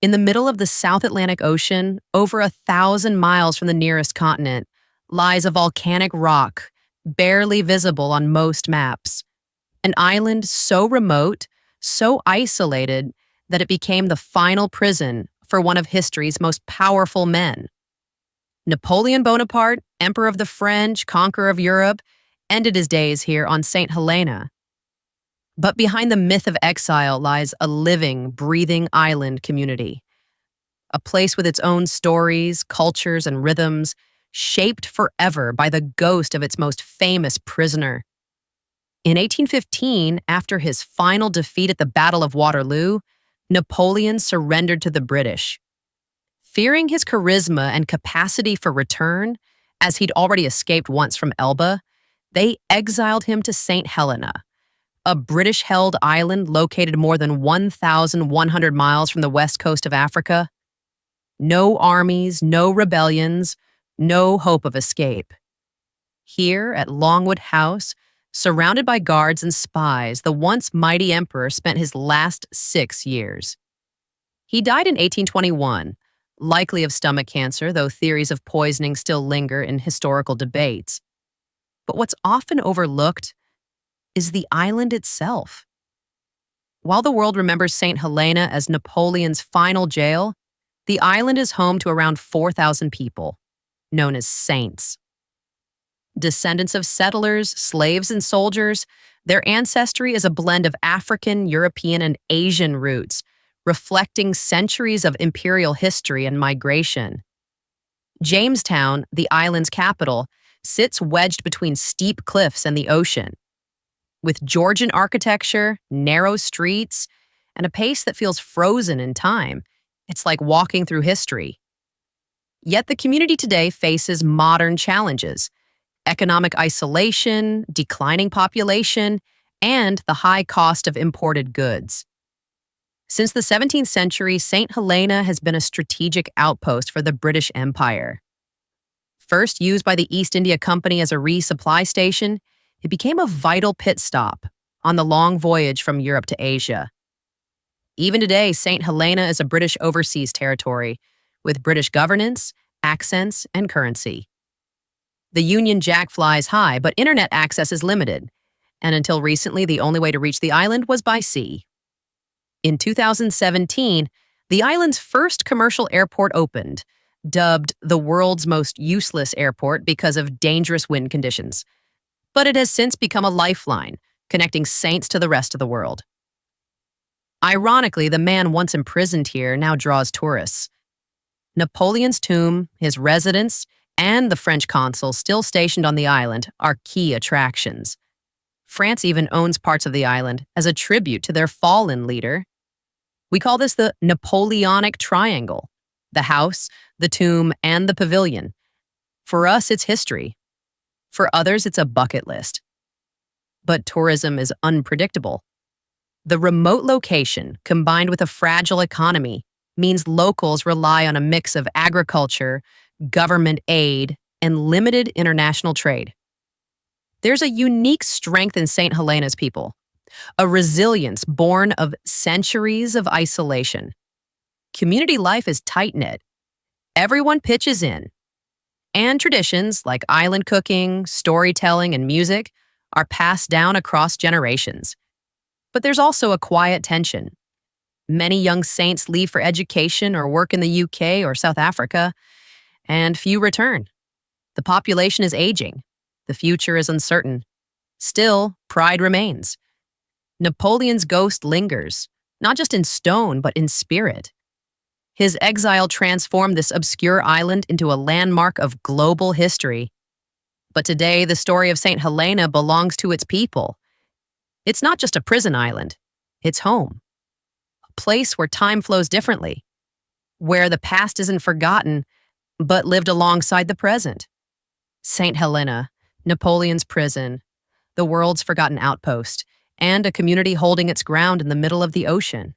In the middle of the South Atlantic Ocean, over 1,000 miles from the nearest continent, lies a volcanic rock, barely visible on most maps. An island so remote, so isolated, that it became the final prison for one of history's most powerful men. Napoleon Bonaparte, Emperor of the French, conqueror of Europe, ended his days here on St. Helena. But behind the myth of exile lies a living, breathing island community. A place with its own stories, cultures, and rhythms, shaped forever by the ghost of its most famous prisoner. In 1815, after his final defeat at the Battle of Waterloo, Napoleon surrendered to the British. Fearing his charisma and capacity for return, as he'd already escaped once from Elba, they exiled him to St. Helena, a British-held island located more than 1,100 miles from the west coast of Africa. No armies, no rebellions, no hope of escape. Here at Longwood House, surrounded by guards and spies, the once mighty emperor spent his last 6 years. He died in 1821, likely of stomach cancer, though theories of poisoning still linger in historical debates. But what's often overlooked is the island itself. While the world remembers St. Helena as Napoleon's final jail, the island is home to around 4,000 people, known as saints. Descendants of settlers, slaves, and soldiers, their ancestry is a blend of African, European, and Asian roots, reflecting centuries of imperial history and migration. Jamestown, the island's capital, sits wedged between steep cliffs and the ocean. With Georgian architecture, narrow streets, and a pace that feels frozen in time, it's like walking through history. Yet the community today faces modern challenges: economic isolation, declining population, and the high cost of imported goods. Since the 17th century, St. Helena has been a strategic outpost for the British Empire. First used by the East India Company as a resupply station, it became a vital pit stop on the long voyage from Europe to Asia. Even today, St. Helena is a British overseas territory, with British governance, accents, and currency. The Union Jack flies high, but internet access is limited, and until recently, the only way to reach the island was by sea. In 2017, the island's first commercial airport opened, dubbed the world's most useless airport because of dangerous wind conditions. But it has since become a lifeline, connecting saints to the rest of the world. Ironically, the man once imprisoned here now draws tourists. Napoleon's tomb, his residence, and the French consul still stationed on the island are key attractions. France even owns parts of the island as a tribute to their fallen leader. We call this the Napoleonic Triangle: the house, the tomb, and the pavilion. For us, it's history. For others, it's a bucket list. But tourism is unpredictable. The remote location, combined with a fragile economy, means locals rely on a mix of agriculture, government aid, and limited international trade. There's a unique strength in St. Helena's people, a resilience born of centuries of isolation. Community life is tight-knit. Everyone pitches in. And traditions like island cooking, storytelling, and music are passed down across generations. But there's also a quiet tension. Many young saints leave for education or work in the UK or South Africa, and few return. The population is aging. The future is uncertain. Still, pride remains. Napoleon's ghost lingers, not just in stone, but in spirit. His exile transformed this obscure island into a landmark of global history. But today, the story of St. Helena belongs to its people. It's not just a prison island. It's home. A place where time flows differently, where the past isn't forgotten, but lived alongside the present. St. Helena, Napoleon's prison, the world's forgotten outpost, and a community holding its ground in the middle of the ocean.